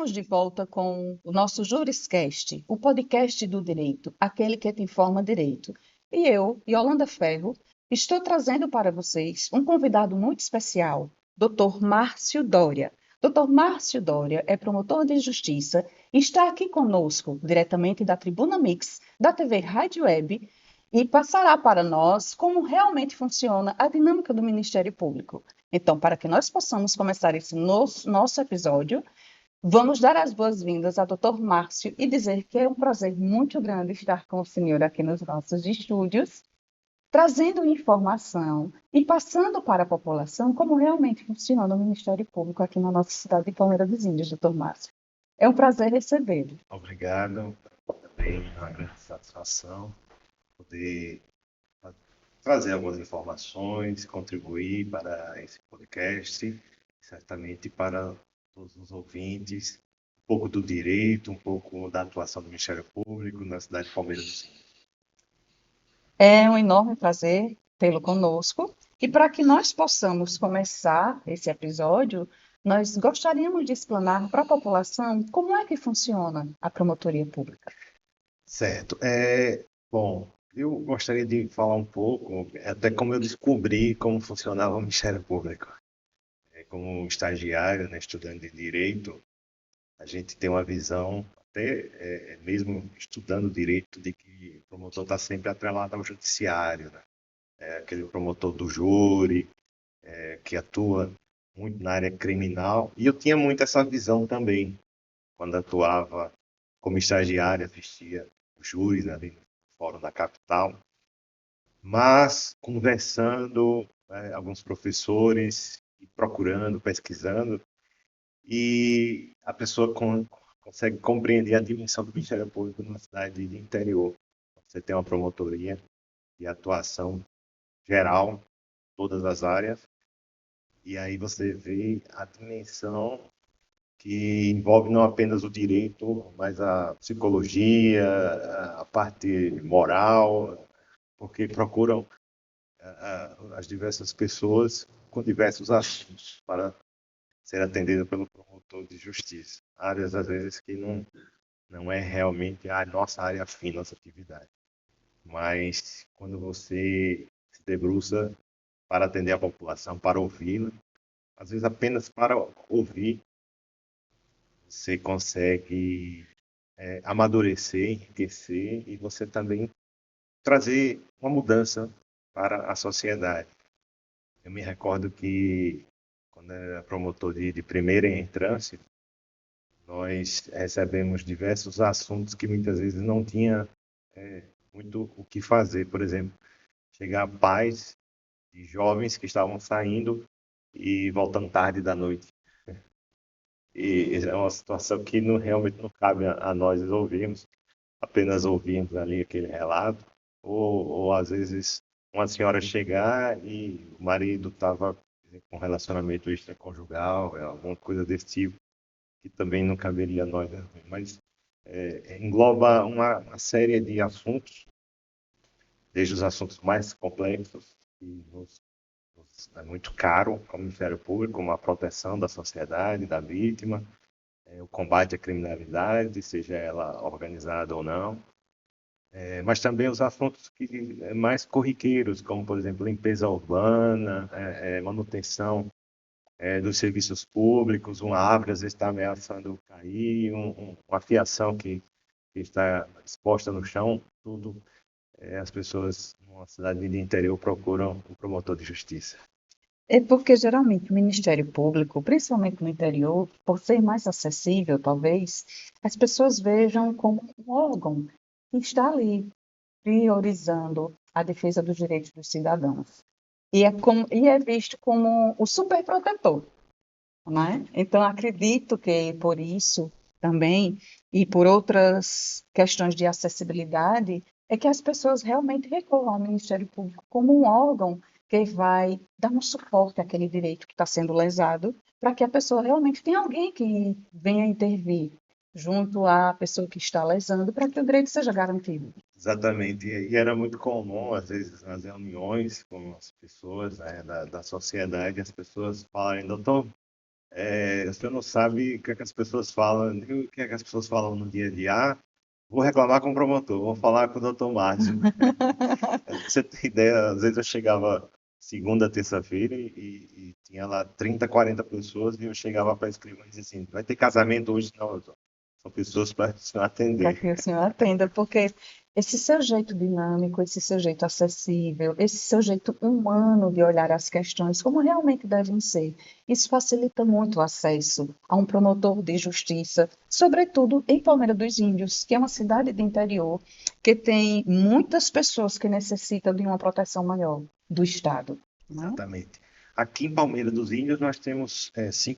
Estamos de volta com o nosso Juriscast, o podcast do direito, aquele que te informa direito. E eu, Yolanda Ferro, estou trazendo para vocês um convidado muito especial, Dr. Márcio Doria. Dr. Márcio Doria é promotor de justiça e está aqui conosco, diretamente da Tribuna Mix, da TV Rádio Web, e passará para nós como realmente funciona a dinâmica do Ministério Público. Então, para que nós possamos começar esse nosso episódio, vamos dar as boas-vindas ao Dr. Márcio e dizer que é um prazer muito grande estar com o senhor aqui nos nossos estúdios, trazendo informação e passando para a população como realmente funciona o Ministério Público aqui na nossa cidade de Palmeira dos Índios, Dr. Márcio. É um prazer recebê-lo. Obrigado, também uma grande satisfação poder trazer algumas informações, contribuir para esse podcast, certamente para todos os ouvintes, um pouco do direito, um pouco da atuação do Ministério Público na cidade de Palmeiras do Índios. É um enorme prazer tê-lo conosco. E para que nós possamos começar esse episódio, nós gostaríamos de explanar para a população como é que funciona a promotoria pública. Certo. Bom, eu gostaria de falar um pouco, até como eu descobri como funcionava o Ministério Público. Como estagiário, né, estudante de Direito, a gente tem uma visão, até mesmo estudando Direito, de que o promotor está sempre atrelado ao judiciário, né? Aquele promotor do júri, que atua muito na área criminal. E eu tinha muito essa visão também, quando atuava como estagiário, assistia os júris ali no Fórum da Capital. Mas, conversando, alguns professores, procurando, pesquisando, e a pessoa consegue compreender a dimensão do Ministério Público numa cidade de interior. Você tem uma promotoria de atuação geral, todas as áreas, e aí você vê a dimensão que envolve não apenas o direito, mas a psicologia, a parte moral, porque procuram as diversas pessoas com diversos assuntos para ser atendido pelo promotor de justiça. Áreas, às vezes, que não é realmente a nossa área fim, nossa atividade. Mas quando você se debruça para atender a população, para ouvi-la, às vezes apenas para ouvir, você consegue amadurecer, enriquecer e você também trazer uma mudança para a sociedade. Eu me recordo que, quando eu era promotor de primeira entrância, nós recebemos diversos assuntos que muitas vezes não tinha muito o que fazer. Por exemplo, chegar pais de jovens que estavam saindo e voltando tarde da noite. E é uma situação que realmente não cabe a nós ouvirmos, apenas ouvirmos ali aquele relato, ou às vezes uma senhora chegar e o marido estava com um relacionamento extraconjugal, alguma coisa desse tipo, que também não caberia a nós, né? Mas engloba uma série de assuntos, desde os assuntos mais complexos, que é muito caro ao Ministério Público, como a proteção da sociedade, da vítima, o combate à criminalidade, seja ela organizada ou não, mas também os assuntos mais corriqueiros, como, por exemplo, limpeza urbana, manutenção dos serviços públicos, uma árvore às vezes está ameaçando cair, uma fiação que está exposta no chão, tudo as pessoas numa cidade de interior procuram o promotor de justiça. É porque geralmente o Ministério Público, principalmente no interior, por ser mais acessível, talvez, as pessoas vejam como um órgão que está ali priorizando a defesa dos direitos dos cidadãos. E é visto como o superprotetor, né? Então, acredito que por isso também, e por outras questões de acessibilidade, é que as pessoas realmente recorram ao Ministério Público como um órgão que vai dar um suporte àquele direito que está sendo lesado, para que a pessoa realmente tenha alguém que venha intervir junto à pessoa que está lesando, para que o direito seja garantido. Exatamente, e era muito comum, às vezes, nas reuniões com as pessoas da sociedade, as pessoas falarem, doutor, Você não sabe o que é que as pessoas falam, o que é que as pessoas falam no dia a dia. Ah, vou reclamar com o promotor, vou falar com o doutor Márcio. Pra você ter ideia, às vezes eu chegava segunda, terça-feira e tinha lá 30, 40 pessoas e eu chegava para a escrivã e dizia assim, vai ter casamento hoje? Não, doutor. São pessoas para Para atender. que o senhor atenda, porque esse seu jeito dinâmico, esse seu jeito acessível, esse seu jeito humano de olhar as questões como realmente devem ser, isso facilita muito o acesso a um promotor de justiça, sobretudo em Palmeira dos Índios, que é uma cidade de interior que tem muitas pessoas que necessitam de uma proteção maior do Estado, né? Exatamente. Aqui em Palmeira dos Índios nós temos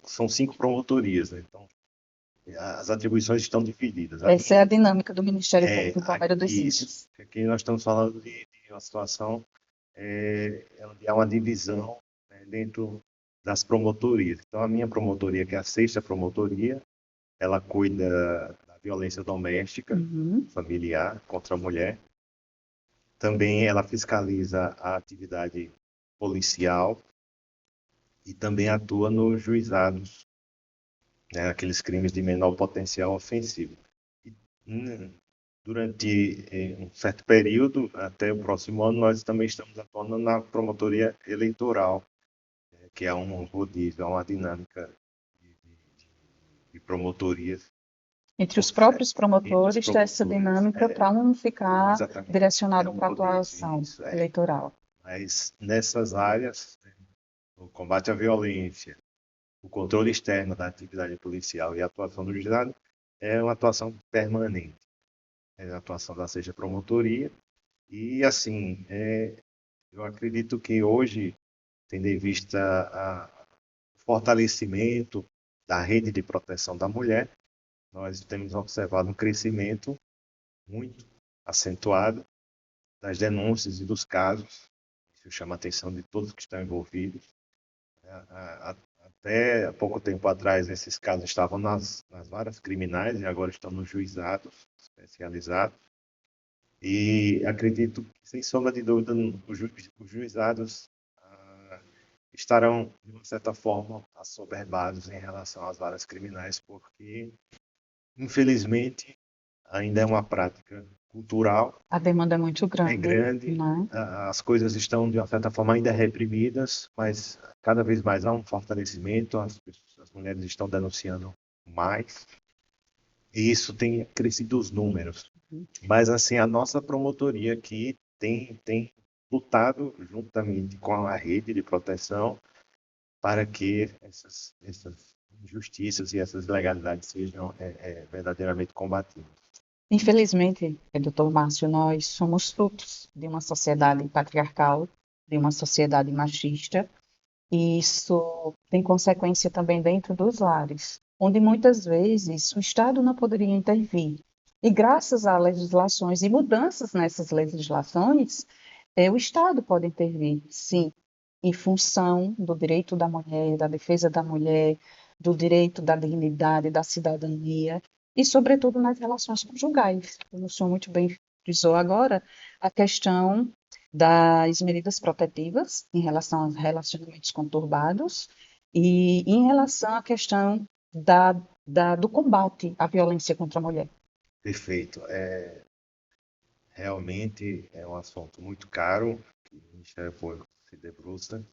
são 5 promotorias, né? Então as atribuições estão divididas. A Essa é a minha dinâmica do Ministério Público em Palmeira dos isso. Índios. Aqui nós estamos falando de uma situação onde há uma divisão, né, dentro das promotorias. Então, a minha promotoria, que é a sexta promotoria, ela cuida da violência doméstica, Uhum. familiar contra a mulher. Também ela fiscaliza a atividade policial e também atua nos juizados, né, aqueles crimes de menor potencial ofensivo. E, durante um certo período, até o próximo ano, nós também estamos atuando na promotoria eleitoral, que é um rodízio, é uma dinâmica de promotorias Entre os próprios entre os promotores, ter essa promotores. dinâmica para um ficar Exatamente. É direcionado um para a rodízio, atuação isso. eleitoral. Mas nessas áreas, né, o combate à violência, o controle externo da atividade policial e a atuação do juizado é uma atuação permanente. É a atuação da seja promotoria. E, assim, eu acredito que hoje, tendo em vista o fortalecimento da rede de proteção da mulher, nós temos observado um crescimento muito acentuado das denúncias e dos casos. Isso chama a atenção de todos que estão envolvidos. Até há pouco tempo atrás, esses casos estavam nas varas criminais e agora estão nos juizados especializados. E acredito que, sem sombra de dúvida, os juizados estarão, de uma certa forma, assoberbados em relação às varas criminais, porque, infelizmente, ainda é uma prática cultural, A demanda é muito é grande, grande, né? as coisas estão, de uma certa forma, ainda reprimidas, mas cada vez mais há um fortalecimento, as mulheres estão denunciando mais, e isso tem crescido os números. Mas, assim, a nossa promotoria aqui tem lutado juntamente com a rede de proteção para que essas injustiças e essas ilegalidades sejam verdadeiramente combatidas. Infelizmente, doutor Márcio, nós somos frutos de uma sociedade patriarcal, de uma sociedade machista, e isso tem consequência também dentro dos lares, onde muitas vezes o Estado não poderia intervir. E graças a legislações e mudanças nessas legislações, o Estado pode intervir, sim, em função do direito da mulher, da defesa da mulher, do direito da dignidade, da cidadania e, sobretudo, nas relações conjugais. Como o senhor muito bem frisou agora, a questão das medidas protetivas em relação aos relacionamentos conturbados e em relação à questão do combate à violência contra a mulher. Perfeito. Realmente é um assunto muito caro, que o Ministério Público se debruça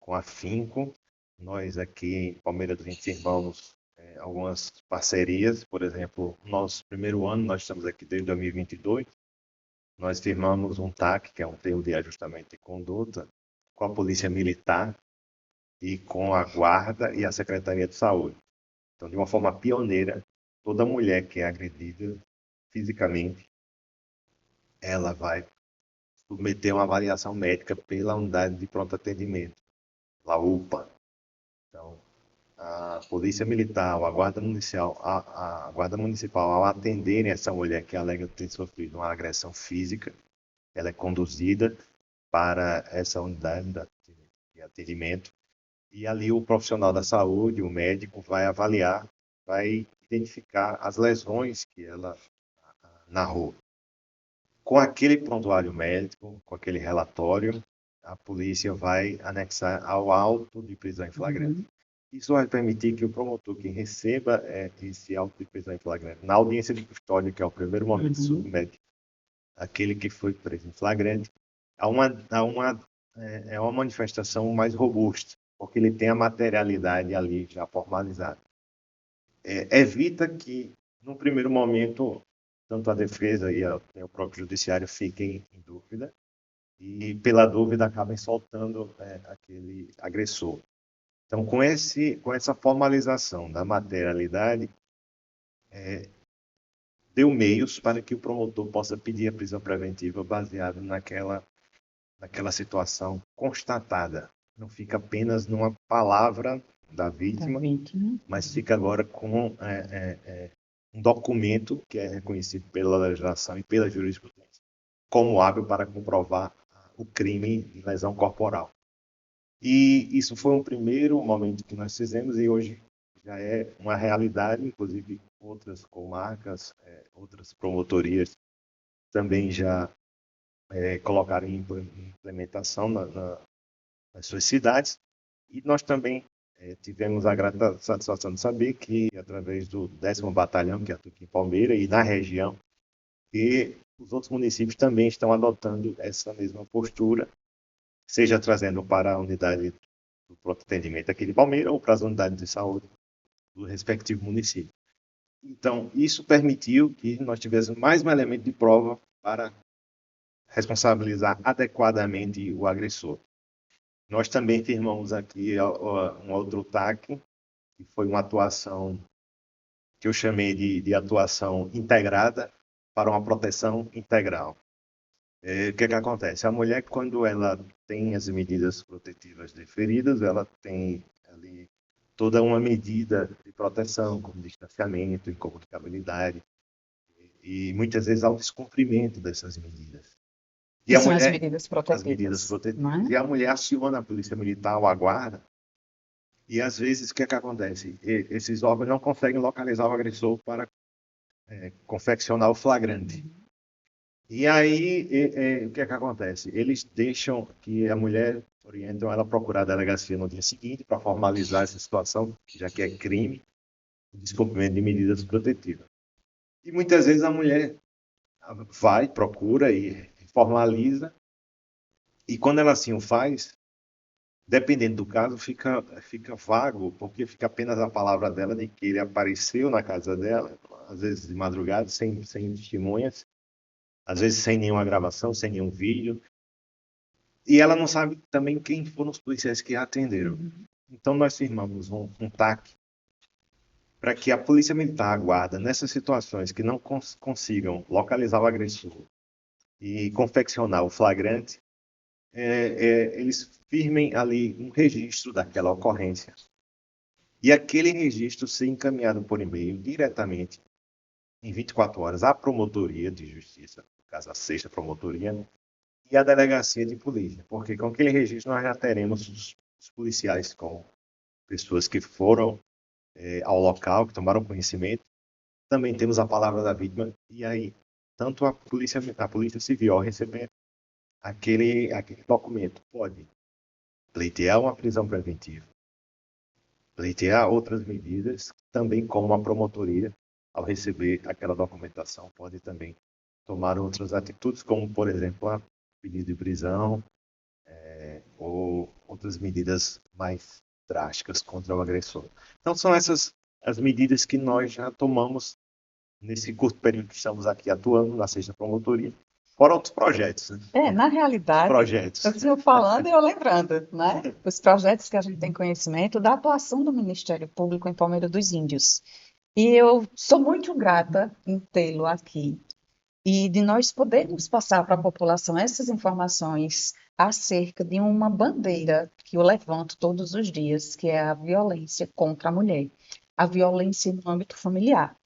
com afinco. Nós aqui em Palmeiras do Índios firmamos algumas parcerias, por exemplo, no nosso primeiro ano, nós estamos aqui desde 2022, nós firmamos um TAC, que é um termo de ajustamento de conduta, com a Polícia Militar e com a Guarda e a Secretaria de Saúde. Então, de uma forma pioneira, toda mulher que é agredida fisicamente, ela vai submeter uma avaliação médica pela unidade de pronto atendimento, a UPA. Então, a Polícia Militar, a Guarda Municipal, a Guarda Municipal, ao atenderem essa mulher que alega ter sofrido uma agressão física, ela é conduzida para essa unidade de atendimento e ali o profissional da saúde, o médico, vai avaliar, vai identificar as lesões que ela narrou. Com aquele prontuário médico, com aquele relatório, a polícia vai anexar ao auto de prisão em flagrante. Uhum. Isso vai permitir que o promotor que receba esse auto de prisão em flagrante na audiência de custódia, que é o primeiro momento, submete aquele que foi preso em flagrante a uma manifestação mais robusta, porque ele tem a materialidade ali já formalizada. Evita que, no primeiro momento, tanto a defesa e o próprio judiciário fiquem em dúvida e, pela dúvida, acabem soltando aquele agressor. Então, com essa formalização da materialidade, deu meios para que o promotor possa pedir a prisão preventiva baseado naquela situação constatada. Não fica apenas numa palavra da vítima, mas fica agora com um documento que é reconhecido pela legislação e pela jurisprudência como hábil para comprovar o crime de lesão corporal. E isso foi um primeiro momento que nós fizemos e hoje já é uma realidade, inclusive outras comarcas, outras promotorias também já colocaram em implementação nas suas cidades. E nós também tivemos a grata satisfação de saber que, através do 10º Batalhão, que atua aqui em Palmeira, e na região, que os outros municípios também estão adotando essa mesma postura, seja trazendo para a unidade do pronto atendimento aqui de Palmeira ou para as unidades de saúde do respectivo município. Então, isso permitiu que nós tivéssemos mais um elemento de prova para responsabilizar adequadamente o agressor. Nós também firmamos aqui um outro TAC, que foi uma atuação que eu chamei de atuação integrada para uma proteção integral. O que acontece? A mulher, quando ela tem as medidas protetivas deferidas, ela tem ali toda uma medida de proteção, como distanciamento, incomunicabilidade, e muitas vezes ao descumprimento dessas medidas. E são as medidas protetivas. As medidas protetivas. E a mulher aciona a polícia militar ou a guarda, e às vezes o que acontece? Esses órgãos não conseguem localizar o agressor para confeccionar o flagrante. E aí, o que acontece? Eles deixam que a mulher, orientam ela a procurar a delegacia no dia seguinte para formalizar essa situação, já que é crime, o descumprimento de medidas protetivas. E muitas vezes a mulher vai, procura e formaliza, e quando ela assim o faz, dependendo do caso, fica vago, porque fica apenas a palavra dela de que ele apareceu na casa dela, às vezes de madrugada, sem testemunhas, às vezes sem nenhuma gravação, sem nenhum vídeo. E ela não sabe também quem foram os policiais que a atenderam. Então nós firmamos um TAC para que a Polícia Militar, a Guarda, nessas situações que não consigam localizar o agressor e confeccionar o flagrante, eles firmem ali um registro daquela ocorrência. E aquele registro ser encaminhado por e-mail diretamente, em 24 horas, à Promotoria de Justiça, no caso a 6ª Promotoria, e à Delegacia de Polícia. Porque com aquele registro nós já teremos os policiais com pessoas que foram ao local, que tomaram conhecimento. Também temos a palavra da vítima, e aí tanto a Polícia Civil, ao receber aquele documento, pode pleitear uma prisão preventiva, pleitear outras medidas, também como a promotoria, ao receber aquela documentação, pode também tomar outras atitudes, como, por exemplo, a pedido de prisão ou outras medidas mais drásticas contra o agressor. Então, são essas as medidas que nós já tomamos nesse curto período que estamos aqui atuando na 6ª Promotoria. Fora outros projetos. Né? Na realidade, o senhor falando e eu lembrando, né? Os projetos que a gente tem conhecimento da atuação do Ministério Público em Palmeira dos Índios. E eu sou muito grata em tê-lo aqui e de nós podermos passar para a população essas informações acerca de uma bandeira que eu levanto todos os dias, que é a violência contra a mulher, a violência no âmbito familiar.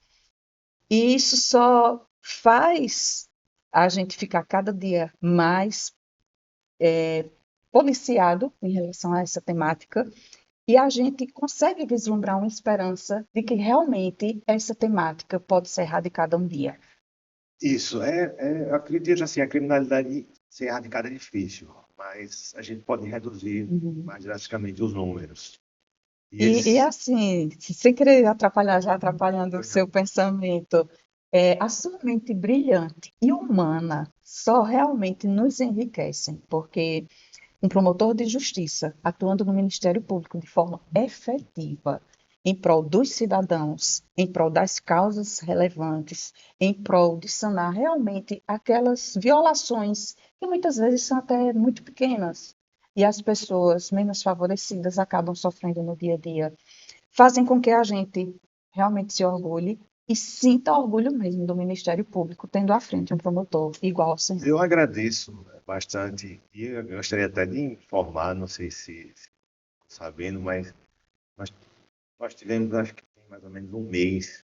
E isso só faz a gente ficar cada dia mais policiado em relação a essa temática, e a gente consegue vislumbrar uma esperança de que realmente essa temática pode ser erradicada um dia. Isso, eu acredito assim, a criminalidade ser erradicada é difícil, mas a gente pode reduzir mais drasticamente os números. E E eles, assim, sem querer atrapalhar, já atrapalhando o seu pensamento, a sua mente brilhante e humana só realmente nos enriquecem, porque um promotor de justiça atuando no Ministério Público de forma efetiva em prol dos cidadãos, em prol das causas relevantes, em prol de sanar realmente aquelas violações que muitas vezes são até muito pequenas e as pessoas menos favorecidas acabam sofrendo no dia a dia, fazem com que a gente realmente se orgulhe e sinta orgulho mesmo do Ministério Público tendo à frente um promotor igual ao senhor. eu agradeço bastante e eu gostaria até de informar, não sei se sabendo, mas nós, nós tivemos, acho que tem mais ou menos um mês,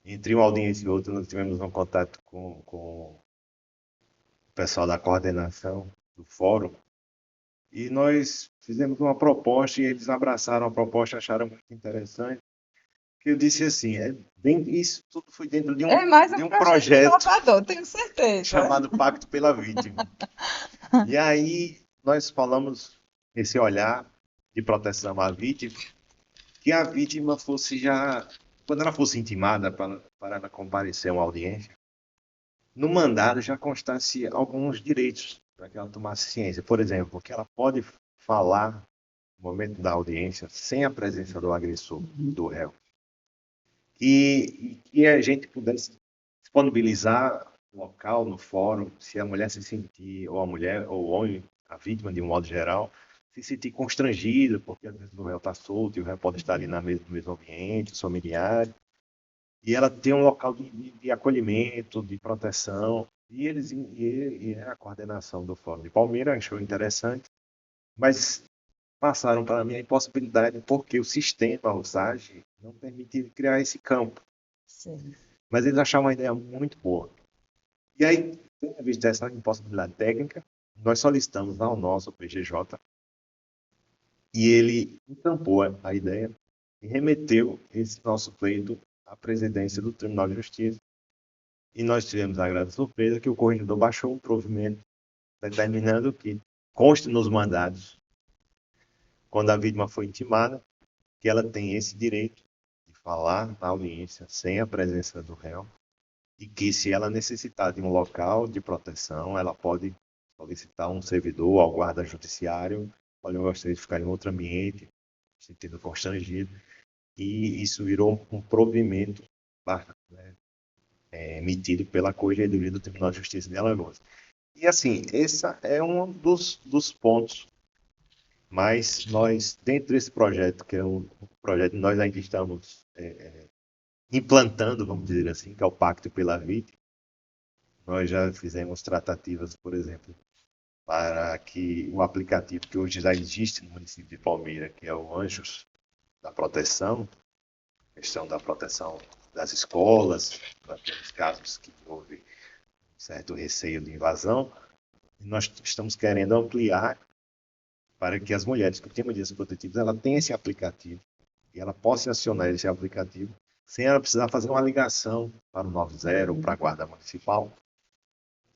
entre uma audiência e outra, nós tivemos um contato com o pessoal da coordenação do fórum e nós fizemos uma proposta e eles abraçaram a proposta, acharam muito interessante. Que eu disse assim, isso tudo foi dentro É mais de um um projeto projeto inovador, tenho certeza. chamado Pacto pela Vítima. E aí nós falamos esse olhar de proteção à vítima, que a vítima fosse já, quando ela fosse intimada para ela comparecer a uma audiência, no mandado já constasse alguns direitos para que ela tomasse ciência. Por exemplo, que ela pode falar no momento da audiência sem a presença do agressor, do réu. E que a gente pudesse disponibilizar o local no fórum, se a mulher se sentir, ou a mulher, ou o homem, a vítima de um modo geral, se sentir constrangido, porque às vezes o réu está solto e o réu pode estar ali no mesmo ambiente, os familiares, e ela tem um local de acolhimento, de proteção, e a coordenação do Fórum de Palmeiras achou interessante, mas passaram para mim a impossibilidade, porque o sistema, o SAGE, não permite criar esse campo. Sim. Mas eles acharam uma ideia muito boa. E aí, tendo em vista essa impossibilidade técnica, nós solicitamos ao nosso PGJ e ele encampou a ideia e remeteu esse nosso pleito à presidência do Tribunal de Justiça. E nós tivemos a grande surpresa que o corregedor baixou um provimento determinando que conste nos mandados, quando a vítima foi intimada, que ela tem esse direito de falar na audiência sem a presença do réu e que se ela necessitar de um local de proteção, ela pode solicitar um servidor ao guarda judiciário, olha, eu gostaria de ficar em outro ambiente, se sentindo constrangido, e isso virou um provimento, né, emitido pela Corregedoria do Tribunal de Justiça de Alagoas. E assim, esse é um dos pontos, mas nós, dentro desse projeto, que é um projeto que nós ainda estamos implantando, vamos dizer assim, que é o Pacto pela Vida, nós já fizemos tratativas, por exemplo, para que o aplicativo que hoje já existe no município de Palmeira, que é o Anjos da Proteção, questão da proteção das escolas, para aqueles casos que houve certo receio de invasão, nós estamos querendo ampliar para que as mulheres que têm medidas protetivas, ela tenha esse aplicativo e ela possa acionar esse aplicativo sem ela precisar fazer uma ligação para o 90 ou para a Guarda Municipal.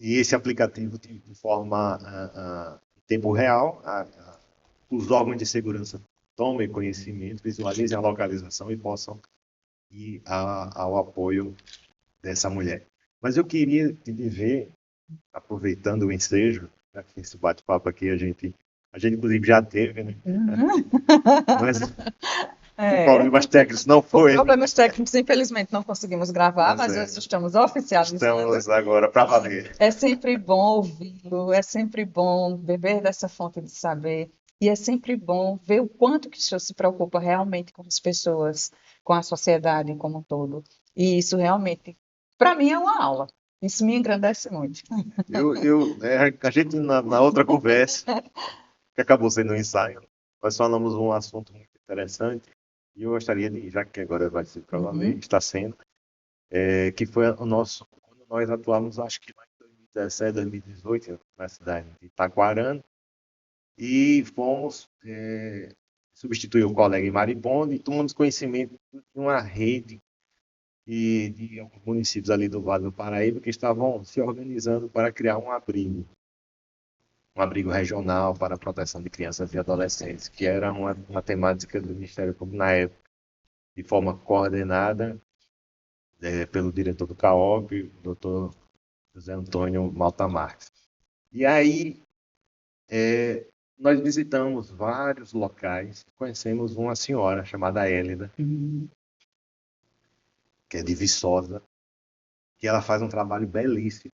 E esse aplicativo de forma em tempo real, os órgãos de segurança tomem conhecimento, visualizem a localização e possam ir ao apoio dessa mulher. Mas eu queria te ver, aproveitando o ensejo, já que esse bate-papo aqui a gente inclusive já teve, né? Uhum. Mas por É. problemas técnicos não Por foi. problemas técnicos, infelizmente, não conseguimos gravar, Mas mas nós estamos oficializando. estamos agora para valer. É sempre bom ouvi-lo, é sempre bom beber dessa fonte de saber, e é sempre bom ver o quanto que o senhor se preocupa realmente com as pessoas, com a sociedade como um todo. E isso realmente, para mim, é uma aula. Isso me engrandece muito. A gente na outra conversa, que acabou sendo um ensaio, nós falamos um assunto muito interessante e eu gostaria de, já que agora vai ser para valer, Uhum. está sendo, que foi o nosso, quando nós atuamos, acho que lá em 2017, 2018, na cidade de Itaquarana, e fomos substituir o colega em Maribondo e tomamos conhecimento de uma rede de alguns municípios ali do Vale do Paraíba que estavam se organizando para criar um abrigo. um abrigo regional para a proteção de crianças e adolescentes, que era uma temática do Ministério Público na época, de forma coordenada pelo diretor do CAOP, o doutor José Antônio Malta Marques. E aí, nós visitamos vários locais, conhecemos uma senhora chamada Hélida, que é de Viçosa, que ela faz um trabalho belíssimo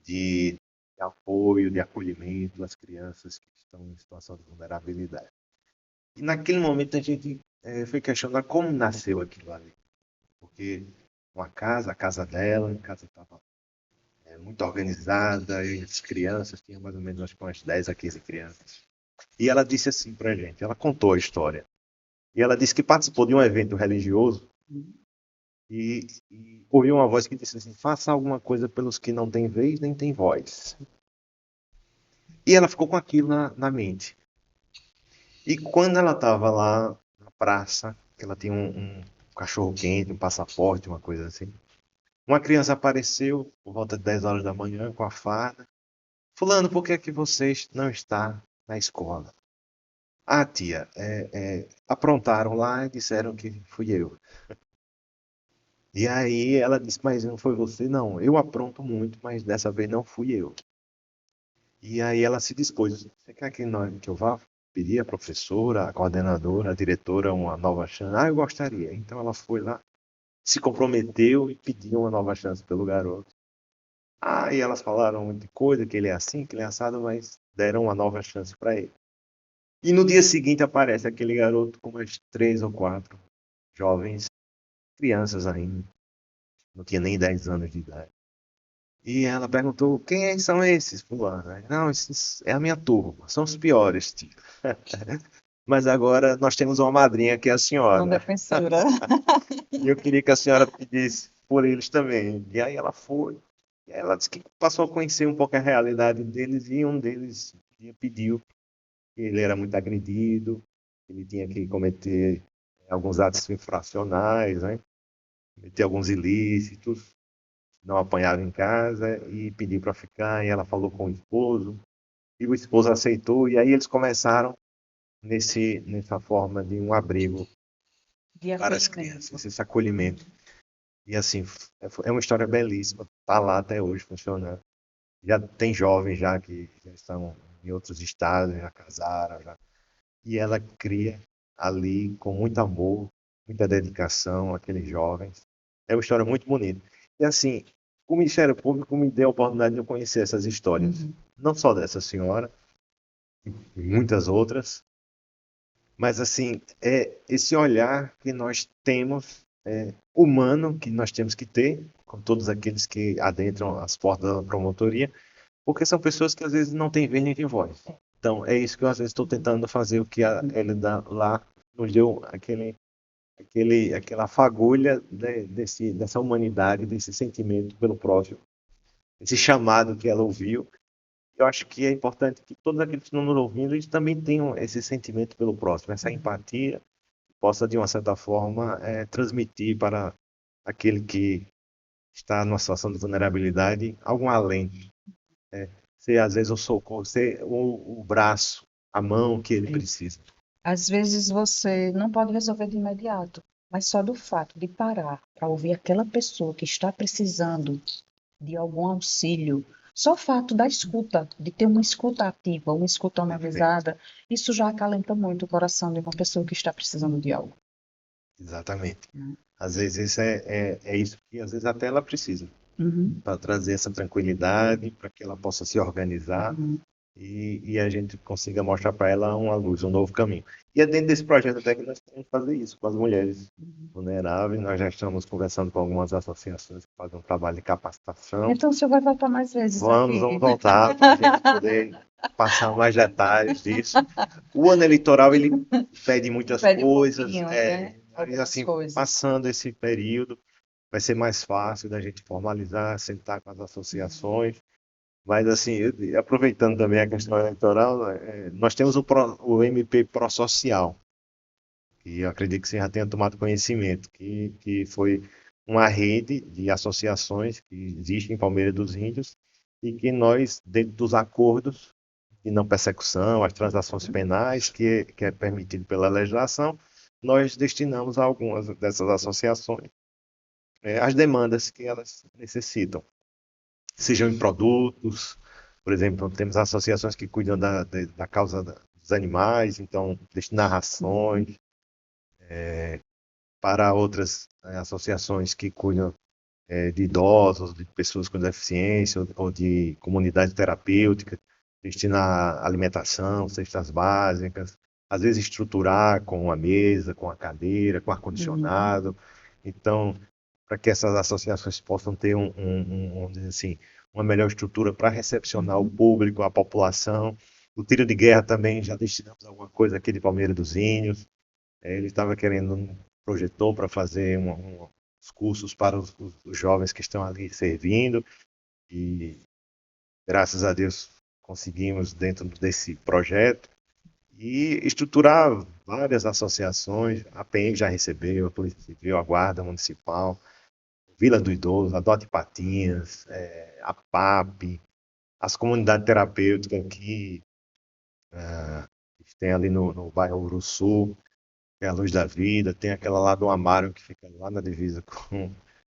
de apoio, de acolhimento às crianças que estão em situação de vulnerabilidade. E naquele momento a gente foi questionar como nasceu aquilo ali. Porque a casa dela, a casa estava muito organizada, e as crianças, tinha mais ou menos acho que umas 10 a 15 crianças. E ela disse assim pra gente, ela contou a história. E ela disse que participou de um evento religioso e ouviu uma voz que disse assim, faça alguma coisa pelos que não têm vez nem têm voz. E ela ficou com aquilo na mente. E quando ela estava lá na praça, que ela tinha um cachorro quente, um passaporte, uma coisa assim, uma criança apareceu por volta de 10 horas da manhã com a farda. Fulano, por que é que você não está na escola? Ah, tia, aprontaram lá e disseram que fui eu. E aí ela disse, mas não foi você? Não, eu apronto muito, mas dessa vez não fui eu. E aí ela se dispôs, você quer que eu vá pedir à professora, à coordenadora, à diretora uma nova chance? Ah, eu gostaria. Então ela foi lá, se comprometeu e pediu uma nova chance pelo garoto. Ah, e elas falaram muita coisa, que ele é assim, que ele é assado, mas deram uma nova chance para ele. E no dia seguinte aparece aquele garoto com umas 3 ou 4 jovens, crianças ainda, não tinha nem 10 anos de idade. E ela perguntou, quem são esses, fulano? Não, esses é a minha turma, são os piores, tio. Mas agora nós temos uma madrinha que é a Uma senhora. defensora. E eu queria que a senhora pedisse por eles também. E aí ela foi. E aí ela disse que passou a conhecer um pouco a realidade deles e um deles pediu que ele era muito agredido, ele tinha que cometer alguns atos infracionais, né? Cometer alguns ilícitos, não apanhava em casa e pediu para ficar. E ela falou com o esposo e o esposo aceitou. E aí eles começaram nessa forma de um abrigo De para as acolhimento. crianças, esse acolhimento. E assim, é uma história belíssima, está lá até hoje funcionando. Já tem jovens já que já estão em outros estados, já casaram, já. E ela cria ali com muito amor, muita dedicação aqueles jovens. É uma história muito bonita. E assim, o Ministério Público me deu a oportunidade de eu conhecer essas histórias, não só dessa senhora, e muitas outras, mas assim, é esse olhar que nós temos, humano, que nós temos que ter, com todos aqueles que adentram as portas da promotoria, porque são pessoas que às vezes não têm vez nem têm voz. Então, é isso que eu às vezes estou tentando fazer, o que a Elida lá nos deu aquela fagulha, né, dessa humanidade, desse sentimento pelo próximo, esse chamado que ela ouviu. Eu acho que é importante que todos aqueles que estão nos ouvindo, eles também tenham esse sentimento pelo próximo, essa empatia, possa, de uma certa forma, transmitir para aquele que está numa situação de vulnerabilidade algum alento. Ser, às vezes, o socorro, ser o braço, a mão que ele precisa. Às vezes você não pode resolver de imediato, mas só do fato de parar para ouvir aquela pessoa que está precisando de algum auxílio, só o fato da escuta, de ter uma escuta ativa, uma escuta analisada, isso já acalenta muito o coração de uma pessoa que está precisando de algo. Exatamente. Às vezes é isso que às vezes até ela precisa, para trazer essa tranquilidade, para que ela possa se organizar e a gente consiga mostrar para ela uma luz, um novo caminho. E é dentro desse projeto até que nós temos que fazer isso com as mulheres vulneráveis. Nós já estamos conversando com algumas associações que fazem um trabalho de capacitação. Então o senhor vai voltar mais vezes aqui. Vamos voltar para a gente poder passar mais detalhes disso. O ano eleitoral ele pede muitas Pede um coisas, pouquinho, né? mas Algumas assim, coisas. passando esse período, vai ser mais fácil da gente formalizar, sentar com as associações. Mas assim, aproveitando também a questão eleitoral, nós temos o MP Pró-Social, que eu acredito que você já tenha tomado conhecimento, que foi uma rede de associações que existe em Palmeira dos Índios, e que nós, dentro dos acordos de não persecução, as transações penais, que é permitido pela legislação, nós destinamos a algumas dessas associações as demandas que elas necessitam, sejam em produtos, por exemplo, temos associações que cuidam da causa dos animais, então destinar rações, para outras associações que cuidam de idosos, de pessoas com deficiência ou de comunidade terapêutica, destinar alimentação, cestas básicas, às vezes estruturar com a mesa, com a cadeira, com ar-condicionado. Então, para que essas associações possam ter vamos dizer assim, uma melhor estrutura para recepcionar o público, a população. O tiro de guerra também já destinamos alguma coisa aqui de Palmeira dos Índios. Ele estava querendo um projetor para fazer os cursos para os jovens que estão ali servindo e graças a Deus conseguimos dentro desse projeto e estruturar várias associações. A PM já recebeu, a Polícia Civil, a Guarda Municipal, Vila do Idoso, Adote Patinhas, a PAP, as comunidades terapêuticas que tem ali no bairro Uruçu, que é a Luz da Vida, tem aquela lá do Amaro, que fica lá na divisa com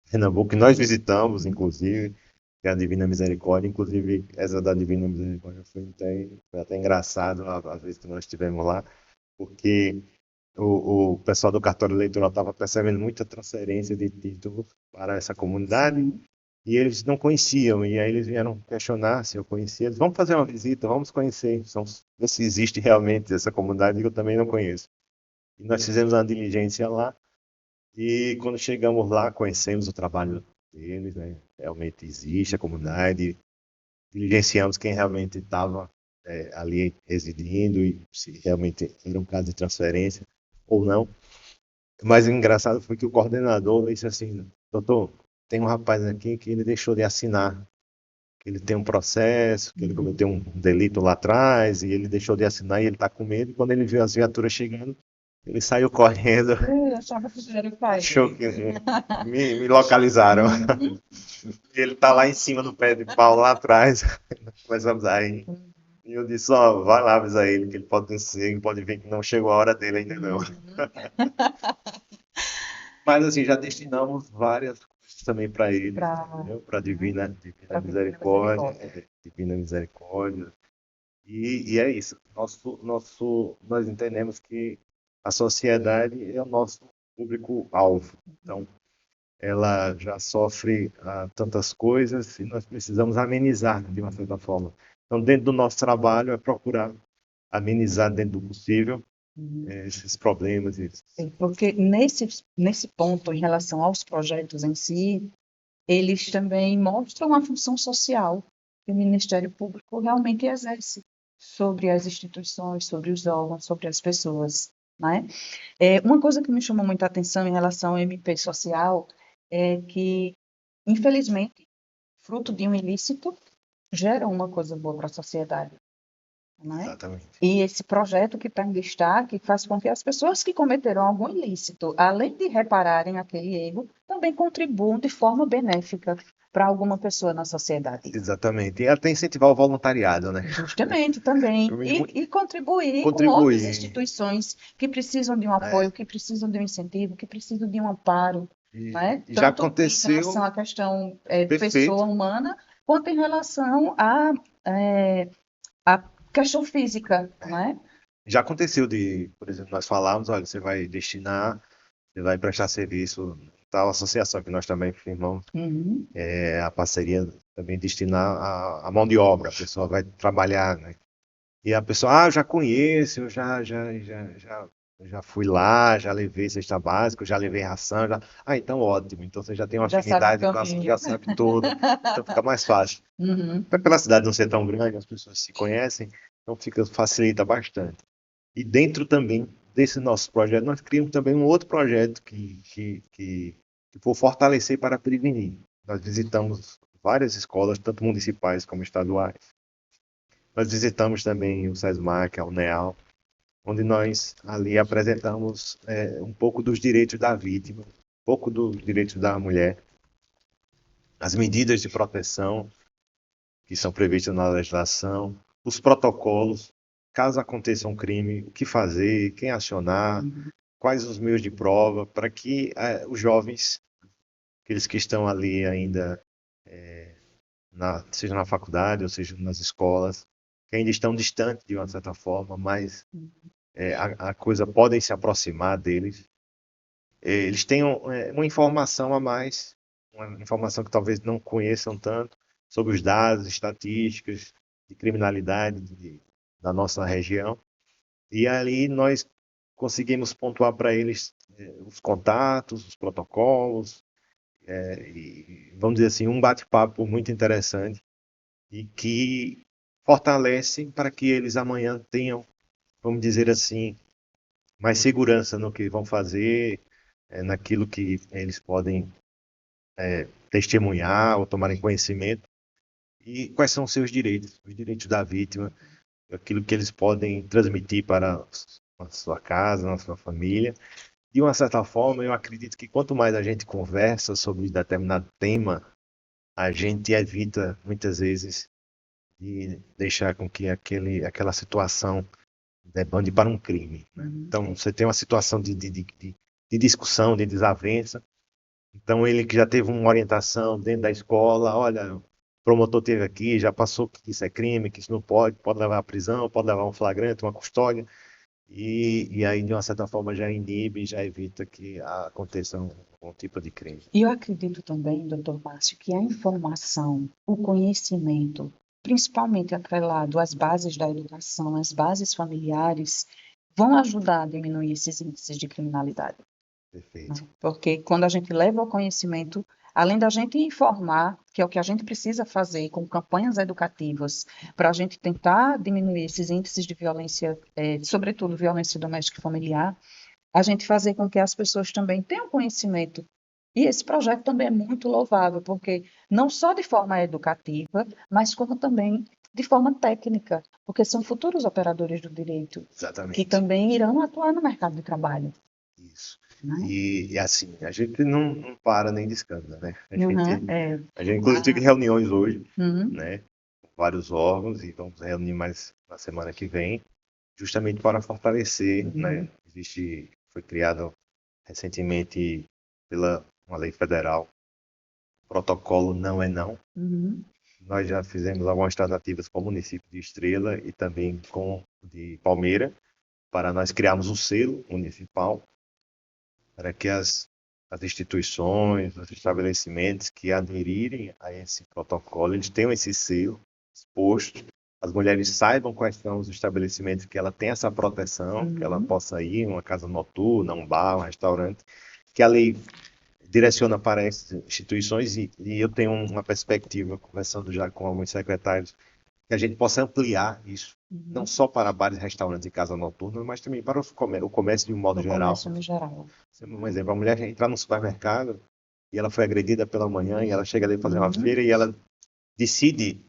Pernambuco, que nós visitamos, inclusive, que é a Divina Misericórdia. Inclusive, essa da Divina Misericórdia foi até engraçado às vezes que nós estivemos lá, porque o pessoal do cartório eleitoral estava percebendo muita transferência de títulos para essa comunidade e eles não conheciam, e aí eles vieram questionar se eu conhecia. Eles, vamos fazer uma visita, vamos conhecer, vamos ver se existe realmente essa comunidade que eu também não conheço. E nós fizemos uma diligência lá, e quando chegamos lá, conhecemos o trabalho deles, né? Realmente existe a comunidade, diligenciamos quem realmente estava ali residindo e se realmente era um caso de transferência ou não. Mas o engraçado foi que o coordenador disse assim: doutor, tem um rapaz aqui que ele deixou de assinar, que ele tem um processo, que ele cometeu um delito lá atrás e ele deixou de assinar e ele está com medo. E quando ele viu as viaturas chegando, ele saieu correndo. Eu achava que era o pai. Achou que me localizaram. Ele tá lá em cima do pé de pau lá atrás. Nós começamos aí. E eu disse, ó, vai lá avisar ele que ele pode ser, ele pode ver que não chegou a hora dele ainda não. Mas assim, já destinamos várias coisas também para ele, para Divina Misericórdia, Divina Misericórdia. E é isso. Nós entendemos que a sociedade é o nosso público-alvo. Então, ela já sofre tantas coisas e nós precisamos amenizar de uma certa forma. Então, dentro do nosso trabalho, é procurar amenizar dentro do possível esses problemas. Porque nesse ponto, em relação aos projetos em si, eles também mostram a função social que o Ministério Público realmente exerce sobre as instituições, sobre os órgãos, sobre as pessoas, né? Uma coisa que me chamou muita atenção em relação ao MP social é que, infelizmente, fruto de um ilícito, gera uma coisa boa para a sociedade. Né? Exatamente. E esse projeto que está em destaque faz com que as pessoas que cometeram algum ilícito, além de repararem aquele erro, também contribuam de forma benéfica para alguma pessoa na sociedade. Exatamente. E até incentivar o voluntariado, né? Justamente, também. E contribuir com outras instituições que precisam de um apoio, que precisam de um incentivo, que precisam de um amparo. Né? Já aconteceu. Em relação à questão pessoa humana, quanto em relação à questão física, né? Já aconteceu por exemplo, nós falamos, olha, você vai prestar serviço em tal associação que nós também firmamos a parceria também destinar a mão de obra, a pessoa vai trabalhar, né? E a pessoa, eu já conheço, eu já fui lá, já levei cesta básica, já levei ração, então ótimo, então você já tem uma afinidade com a já sabe tudo, então fica mais fácil. Pela cidade não ser tão grande, as pessoas se conhecem, então facilita bastante. E dentro também desse nosso projeto, nós criamos também um outro projeto que for fortalecer para prevenir. Nós visitamos várias escolas, tanto municipais como estaduais. Nós visitamos também o SESMAC, a UNEAL, onde nós ali apresentamos um pouco dos direitos da vítima, um pouco dos direitos da mulher, as medidas de proteção que são previstos na legislação, os protocolos, caso aconteça um crime, o que fazer, quem acionar, quais os meios de prova, para que os jovens, aqueles que estão ali ainda, seja na faculdade ou seja nas escolas, que ainda estão distantes de uma certa forma, mas a coisa podem se aproximar deles. Eles tenham uma informação a mais, uma informação que talvez não conheçam tanto, sobre os dados, estatísticas de criminalidade da nossa região. E ali nós conseguimos pontuar para eles os contatos, os protocolos, e vamos dizer assim, um bate-papo muito interessante e que fortalece para que eles amanhã tenham, vamos dizer assim, mais segurança no que vão fazer, naquilo que eles podem testemunhar ou tomarem conhecimento, e quais são os direitos da vítima, aquilo que eles podem transmitir para a sua casa, a sua família. De uma certa forma, eu acredito que quanto mais a gente conversa sobre determinado tema, a gente evita muitas vezes de deixar com que aquela situação debande para um crime, né? Então, você tem uma situação de discussão, de desavença. Então, ele que já teve uma orientação dentro da escola, olha, o promotor teve aqui, já passou que isso é crime, que isso não pode levar à prisão, pode levar a um flagrante, uma custódia, e aí, de uma certa forma, já inibe, já evita que aconteça um tipo de crime. E eu acredito também, doutor Márcio, que a informação, o conhecimento, principalmente atrelado às bases da educação, às bases familiares, vão ajudar a diminuir esses índices de criminalidade. Perfeito. Porque quando a gente leva o conhecimento, além da gente informar, que é o que a gente precisa fazer com campanhas educativas, para a gente tentar diminuir esses índices de violência, sobretudo violência doméstica e familiar, a gente fazer com que as pessoas também tenham conhecimento. E esse projeto também é muito louvável, porque não só de forma educativa, mas como também de forma técnica, porque são futuros operadores do direito Exatamente. que também irão atuar no mercado de trabalho. Isso. Né? E assim, a gente não para nem descansa, né? A gente inclusive Ah. tem reuniões hoje, Uhum. né? Com vários órgãos, e vamos reunir mais na semana que vem, justamente para fortalecer, né? Foi criado recentemente pela uma lei federal, protocolo Não é Não. Uhum. Nós já fizemos algumas tratativas com o município de Estrela e também com o de Palmeira, para nós criarmos um selo municipal para que as instituições, os estabelecimentos que aderirem a esse protocolo, eles tenham esse selo exposto, as mulheres saibam quais são os estabelecimentos que ela tem essa proteção, que ela possa ir, uma casa noturna, um bar, um restaurante, que a lei direciona para essas instituições, e eu tenho uma perspectiva, conversando já com alguns secretários, que a gente possa ampliar isso, não só para bares, restaurantes e casa noturna, mas também para o comércio de um modo geral. Comércio no geral. Um exemplo, a mulher entrar no supermercado e ela foi agredida pela manhã e ela chega ali fazer uma feira e ela decide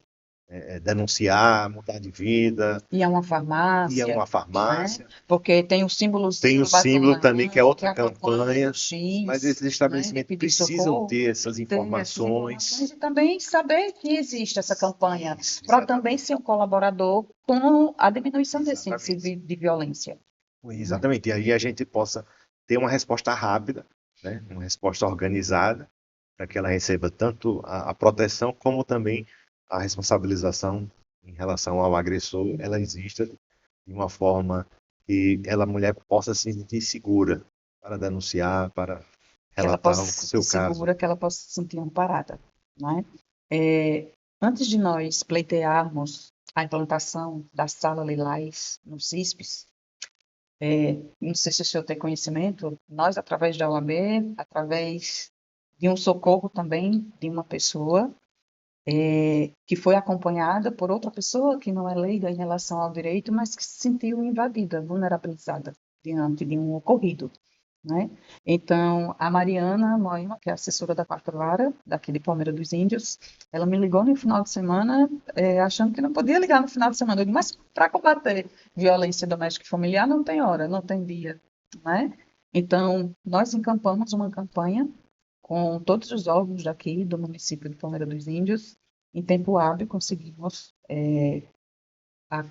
denunciar, mudar de vida, E é uma farmácia. ir a uma farmácia. Né? Porque tem o símbolo. Tem o símbolo também, que é outra campanha, X, mas esses estabelecimentos né, precisam ter essas informações. E também saber que existe essa campanha, Isso, para também ser um colaborador com a diminuição desse índice Exatamente. de violência. Exatamente, e aí a gente possa ter uma resposta rápida, né? Uma resposta organizada, para que ela receba tanto a proteção como também a responsabilização em relação ao agressor, ela exista de uma forma que a mulher possa se sentir segura para denunciar, para Que ela relatar possa o se seu sentir caso. segura, que ela possa se sentir amparada. Né? Antes de nós pleitearmos a implantação da sala Lilás no CISPES, não sei se o senhor tem conhecimento, nós, através da OAB, através de um socorro também de uma pessoa, que foi acompanhada por outra pessoa que não é leiga em relação ao direito, mas que se sentiu invadida, vulnerabilizada diante de um ocorrido. Né? Então, a Mariana Moima, que é assessora da quarta vara, daqui de Palmeira dos Índios, ela me ligou no final de semana, achando que não podia ligar no final de semana. Eu digo, mas para combater violência doméstica e familiar não tem hora, não tem dia. Né? Então, nós encampamos uma campanha com todos os órgãos daqui do município de Palmeira dos Índios, em tempo hábil, conseguimos a-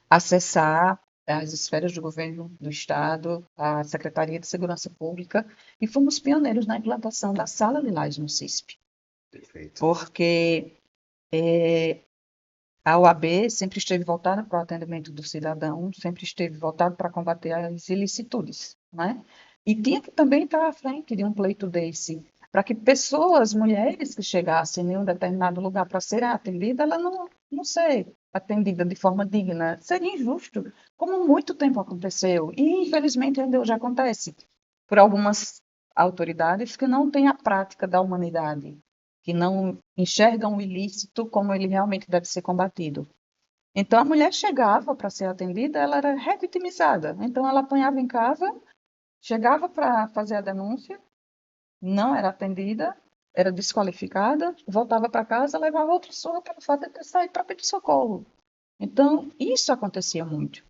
acessar as esferas do governo do Estado, a Secretaria de Segurança Pública, e fomos pioneiros na implantação da Sala Lilás no CISP, Perfeito. porque a OAB sempre esteve voltada para o atendimento do cidadão, sempre esteve voltada para combater as ilicitudes, né? E tinha que também estar à frente de um pleito desse, para que pessoas, mulheres que chegassem em um determinado lugar para serem atendidas, ela não ser atendida de forma digna. Seria injusto, como muito tempo aconteceu, e infelizmente ainda hoje acontece, por algumas autoridades que não têm a prática da humanidade, que não enxergam o ilícito como ele realmente deve ser combatido. Então, a mulher chegava para ser atendida, ela era revitimizada. Então, ela apanhava em casa, chegava para fazer a denúncia, não era atendida, era desqualificada, voltava para casa, levava outra surra pelo fato de ter saído para pedir socorro. Então, isso acontecia muito.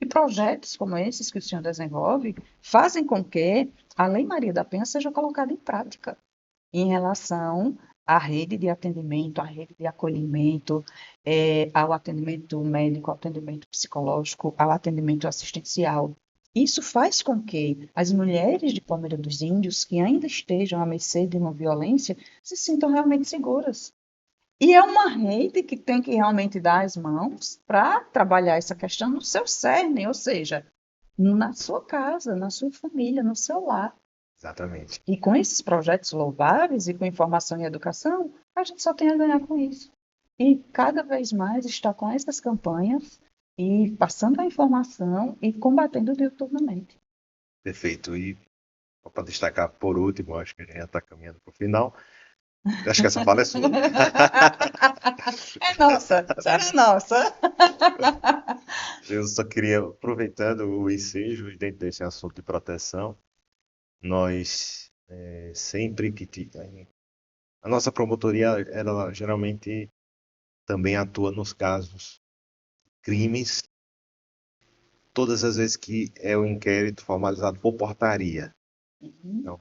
E projetos como esses que o senhor desenvolve fazem com que a Lei Maria da Penha seja colocada em prática em relação à rede de atendimento, à rede de acolhimento, ao atendimento médico, ao atendimento psicológico, ao atendimento assistencial. Isso faz com que as mulheres de Palmeira dos Índios, que ainda estejam à mercê de uma violência, se sintam realmente seguras. E é uma rede que tem que realmente dar as mãos para trabalhar essa questão no seu cerne, ou seja, na sua casa, na sua família, no seu lar. Exatamente. E com esses projetos louváveis e com informação e educação, a gente só tem a ganhar com isso. E cada vez mais está com essas campanhas e passando a informação e combatendo diuturnamente. Perfeito. E só para destacar por último, acho que a gente já está caminhando para o final. Acho que essa fala é sua. É nossa, será nossa. Eu só queria, aproveitando o ensejo dentro desse assunto de proteção, nós sempre a nossa promotoria, ela geralmente também atua nos casos crimes, todas as vezes que é o inquérito formalizado por portaria. Uhum. Então,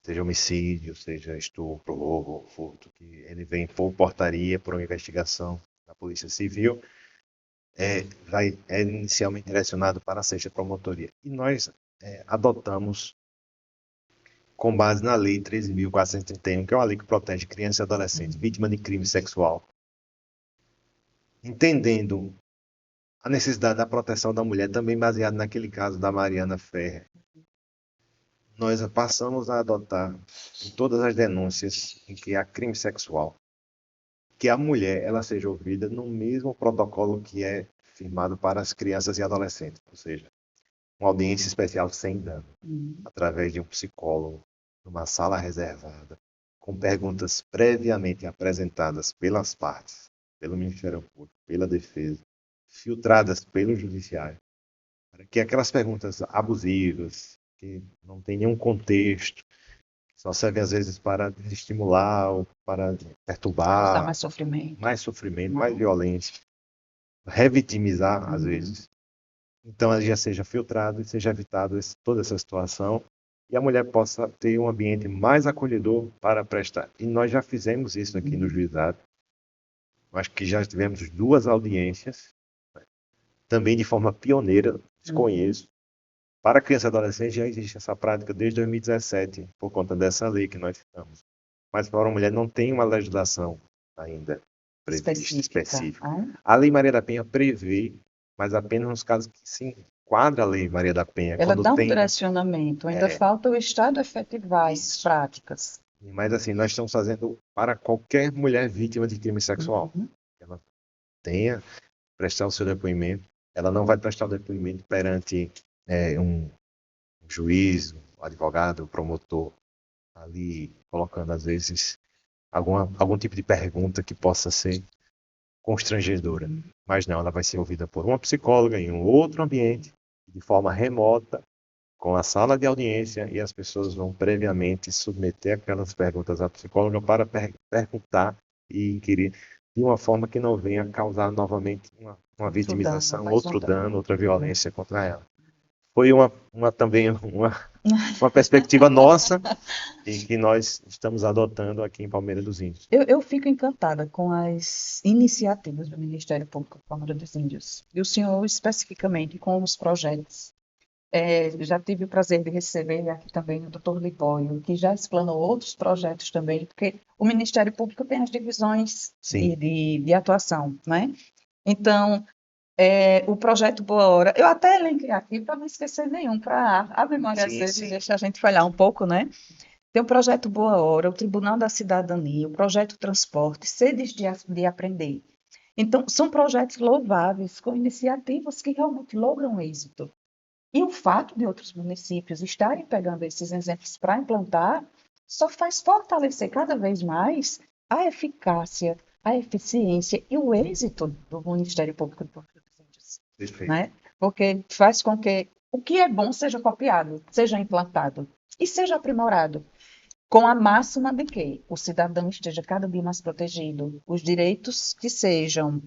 seja homicídio, seja estupro, roubo, furto, que ele vem por portaria, por uma investigação da Polícia Civil, é inicialmente direcionado para a sexta promotoria. E nós adotamos, com base na Lei 13.431, que é uma lei que protege criança e adolescente vítima de crime sexual, entendendo a necessidade da proteção da mulher, também baseado naquele caso da Mariana Ferrer. Nós passamos a adotar em todas as denúncias em que há crime sexual, que a mulher ela seja ouvida no mesmo protocolo que é firmado para as crianças e adolescentes, ou seja, uma audiência especial sem dano, Uhum. através de um psicólogo, numa sala reservada, com perguntas previamente apresentadas pelas partes, pelo Ministério Público, pela Defesa, filtradas pelo Judiciário, para que aquelas perguntas abusivas, que não têm nenhum contexto, só servem às vezes para desestimular ou para Causar perturbar, mais sofrimento, mais Uhum. violência, revitimizar às Uhum. vezes. Então, ela já seja filtrado e seja evitado toda essa situação e a mulher possa ter um ambiente mais acolhedor para prestar. E nós já fizemos isso aqui no juizado. Acho que já tivemos duas audiências, também de forma pioneira, Uhum. desconheço. Para criança e adolescente já existe essa prática desde 2017, por conta dessa lei que nós citamos. Mas para a mulher não tem uma legislação ainda prevista, Específica. específica. A Lei Maria da Penha prevê, mas apenas nos casos que se enquadra a Lei Maria da Penha, Ela quando dá um tem direcionamento, ainda falta o Estado efetivar as isso. práticas. Mas assim, nós estamos fazendo para qualquer mulher vítima de crime sexual. Uhum. Ela tenha, prestar o seu depoimento. Ela não vai prestar o depoimento perante um juiz, um advogado, um promotor, ali colocando às vezes algum tipo de pergunta que possa ser constrangedora. Mas não, ela vai ser ouvida por uma psicóloga em um outro ambiente, de forma remota, com a sala de audiência, e as pessoas vão previamente submeter aquelas perguntas à psicóloga para perguntar e inquirir de uma forma que não venha causar novamente uma Outro dano, vitimização, mais um outro dano. dano, outra violência contra ela. foi também uma perspectiva nossa e que nós estamos adotando aqui em Palmeira dos Índios. Eu fico encantada com as iniciativas do Ministério Público de Palmeira dos Índios. E o senhor, especificamente, com os projetos. Já tive o prazer de receber aqui também o Dr. Libório, que já explanou outros projetos também, porque o Ministério Público tem as divisões Sim. de atuação, né? Então, o projeto Boa Hora, eu até elenquei aqui para não esquecer nenhum, para a memória às Sim, vezes sim. deixar a gente falhar um pouco, né? Tem o projeto Boa Hora, o Tribunal da Cidadania, o projeto Transporte, Sedes de Aprender. Então, são projetos louváveis, com iniciativas que realmente logram êxito. E o fato de outros municípios estarem pegando esses exemplos para implantar só faz fortalecer cada vez mais a eficácia, a eficiência e o êxito do Ministério Público de Porto dos Índios, Perfeito. né? Porque faz com que o que é bom seja copiado, seja implantado e seja aprimorado, com a máxima de que o cidadão esteja cada dia mais protegido, os direitos que sejam,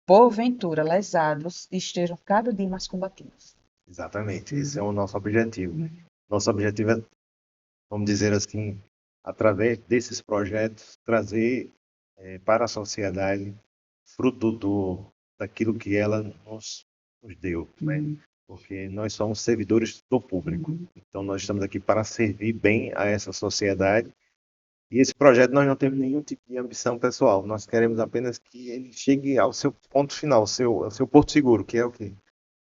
porventura, lesados estejam cada dia mais combatidos. Exatamente, esse é o nosso objetivo. Nosso objetivo é, vamos dizer assim, através desses projetos, trazer para a sociedade fruto daquilo que ela nos deu, né? Porque nós somos servidores do público. Então, nós estamos aqui para servir bem a essa sociedade. E esse projeto nós não temos nenhum tipo de ambição pessoal. Nós queremos apenas que ele chegue ao seu ponto final, ao seu porto seguro, que é o quê?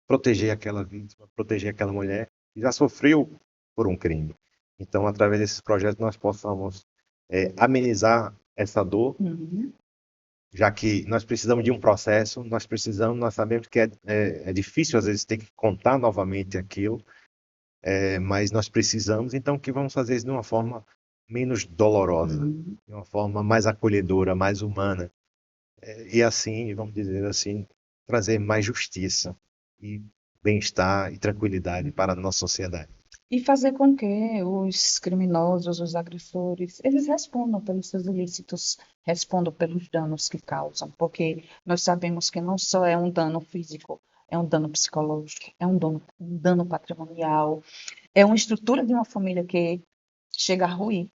Proteger aquela vítima, proteger aquela mulher que já sofreu por um crime. Então, através desses projetos, nós possamos amenizar essa dor, já que nós precisamos de um processo, nós sabemos que é difícil às vezes ter que contar novamente aquilo, mas nós precisamos, então, que vamos fazer isso de uma forma menos dolorosa, de uma forma mais acolhedora, mais humana, e assim, vamos dizer assim, trazer mais justiça e bem-estar e tranquilidade para a nossa sociedade. E fazer com que os criminosos, os agressores, eles respondam pelos seus ilícitos, respondam pelos danos que causam, porque nós sabemos que não só é um dano físico, é um dano psicológico, é um dano patrimonial, é uma estrutura de uma família que chega a ruir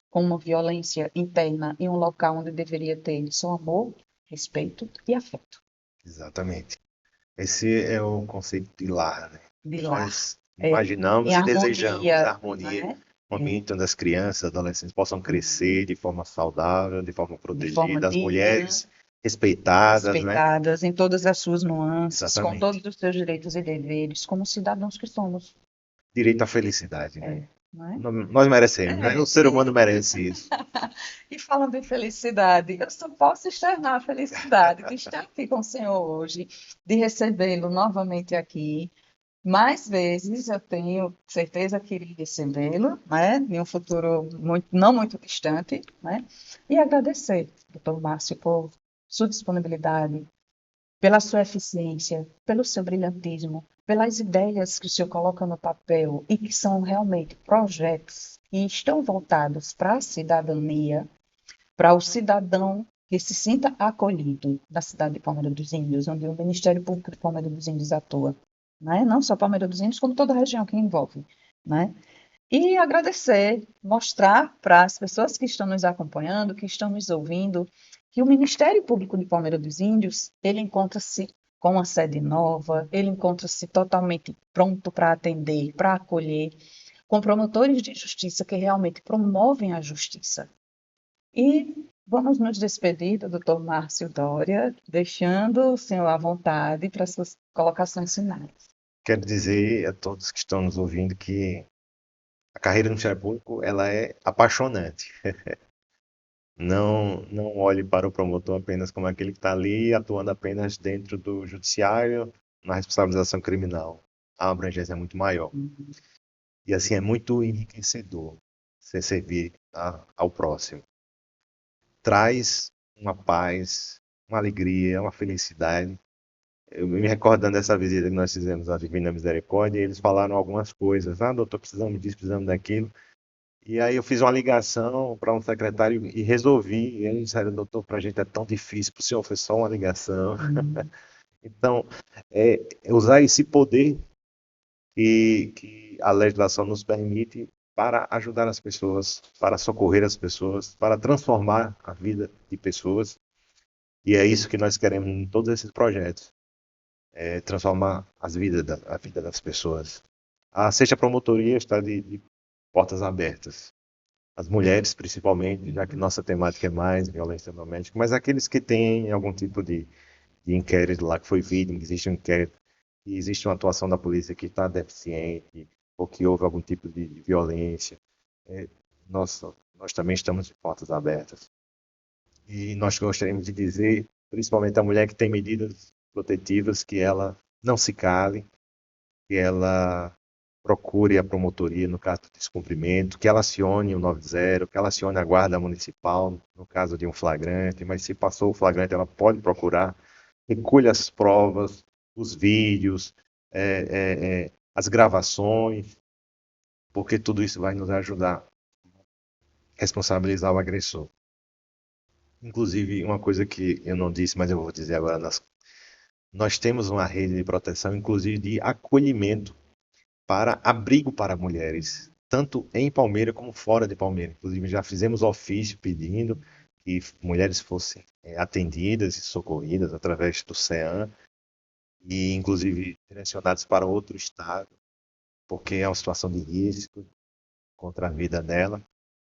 com uma violência interna em um local onde deveria ter só amor, respeito e afeto. Exatamente. Esse é o conceito de lar, né? De lar. Nós imaginamos e desejamos a harmonia, né? um ambiente onde as crianças, adolescentes possam crescer de forma saudável, de forma De forma protegida, as digna, mulheres respeitadas, né? respeitadas em todas as suas nuances, com Exatamente. todos os seus direitos e deveres, como cidadãos que somos. Direito à felicidade, né? Não é? Nós merecemos, né? O ser humano merece isso. E falando em felicidade, eu só posso externar a felicidade de estar aqui com o senhor hoje, de recebê-lo novamente aqui. Mais vezes eu tenho certeza que irei recebê-lo, né, em um futuro não muito distante, né, e agradecer, doutor Márcio, por sua disponibilidade, pela sua eficiência, pelo seu brilhantismo, pelas ideias que o senhor coloca no papel e que são realmente projetos que estão voltados para a cidadania, para o cidadão que se sinta acolhido na cidade de Palmeira dos Índios, onde o Ministério Público de Palmeira dos Índios atua, né? Não só Palmeira dos Índios, como toda a região que envolve, né? E agradecer, mostrar para as pessoas que estão nos acompanhando, que estão nos ouvindo, que o Ministério Público de Palmeira dos Índios, ele encontra-se com uma sede nova, ele encontra-se totalmente pronto para atender, para acolher, com promotores de justiça que realmente promovem a justiça. E vamos nos despedir do Dr. Márcio Doria, deixando o senhor à vontade para suas colocações finais. Quero dizer a todos que estão nos ouvindo que a carreira no Ministério Público, ela é apaixonante. Não olhe para o promotor apenas como aquele que está ali atuando apenas dentro do judiciário na responsabilização criminal. A abrangência é muito maior. E assim é muito enriquecedor você servir ao próximo. Traz uma paz, uma alegria, uma felicidade. Eu me recordando dessa visita que nós fizemos à Divina Misericórdia, eles falaram algumas coisas. Ah, doutor, precisamos disso, precisamos daquilo. E aí eu fiz uma ligação para um secretário e resolvi. E aí disseram, doutor, para a gente é tão difícil, para o senhor foi só uma ligação. Então, usar esse poder que a legislação nos permite para ajudar as pessoas, para socorrer as pessoas, para transformar a vida de pessoas. E é isso que nós queremos em todos esses projetos, é transformar a vida das pessoas. A Sexta Promotoria está de portas abertas. As mulheres, principalmente, já que nossa temática é mais violência doméstica, mas aqueles que têm algum tipo de inquérito lá que foi vítima, que existe um inquérito, que existe uma atuação da polícia que está deficiente, ou que houve algum tipo de violência, é, nós também estamos de portas abertas. E nós gostaríamos de dizer, principalmente a mulher que tem medidas protetivas, que ela não se cale, que ela procure a promotoria no caso de descumprimento, que ela acione o 90, que ela acione a guarda municipal no caso de um flagrante, mas se passou o flagrante, ela pode procurar, recolha as provas, os vídeos, as gravações, porque tudo isso vai nos ajudar a responsabilizar o agressor. Inclusive, uma coisa que eu não disse, mas eu vou dizer agora, nós temos uma rede de proteção, inclusive de acolhimento para abrigo para mulheres, tanto em Palmeira como fora de Palmeira. Inclusive, já fizemos ofício pedindo que mulheres fossem atendidas e socorridas através do CEAM e, inclusive, direcionadas para outro estado, porque é uma situação de risco contra a vida dela.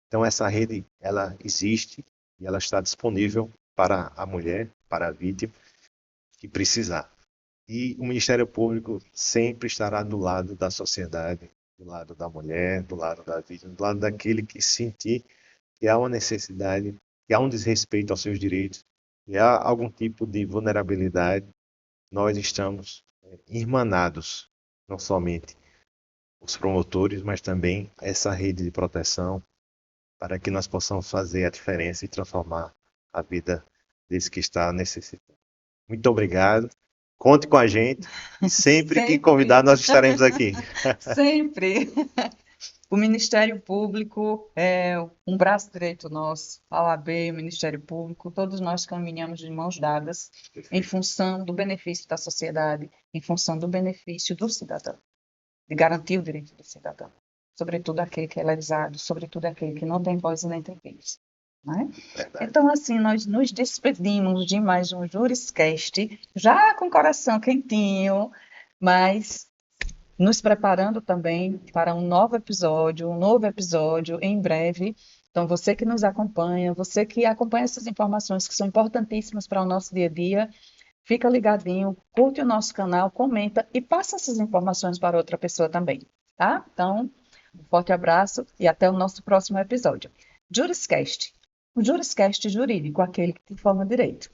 Então, essa rede, ela existe e ela está disponível para a mulher, para a vítima que precisar. E o Ministério Público sempre estará do lado da sociedade, do lado da mulher, do lado da vítima, do lado daquele que sentir que há uma necessidade, que há um desrespeito aos seus direitos, que há algum tipo de vulnerabilidade. Nós estamos irmanados, não somente os promotores, mas também essa rede de proteção, para que nós possamos fazer a diferença e transformar a vida desse que está necessitando. Muito obrigado. Conte com a gente. E sempre que convidar, nós estaremos aqui. Sempre. O Ministério Público é um braço direito nosso, a OAB, o Ministério Público, todos nós caminhamos de mãos dadas em função do benefício da sociedade, em função do benefício do cidadão, de garantir o direito do cidadão, sobretudo aquele que é lesado, sobretudo aquele que não tem voz e nem tem vez. Né? Então, assim, nós nos despedimos de mais um Juriscast, já com o coração quentinho, mas nos preparando também para um novo episódio em breve. Então, você que nos acompanha, você que acompanha essas informações que são importantíssimas para o nosso dia a dia, fica ligadinho, curte o nosso canal, comenta e passa essas informações para outra pessoa também, tá? Então, um forte abraço e até o nosso próximo episódio. Juriscast, o Juriscast jurídico, aquele que te informa direito.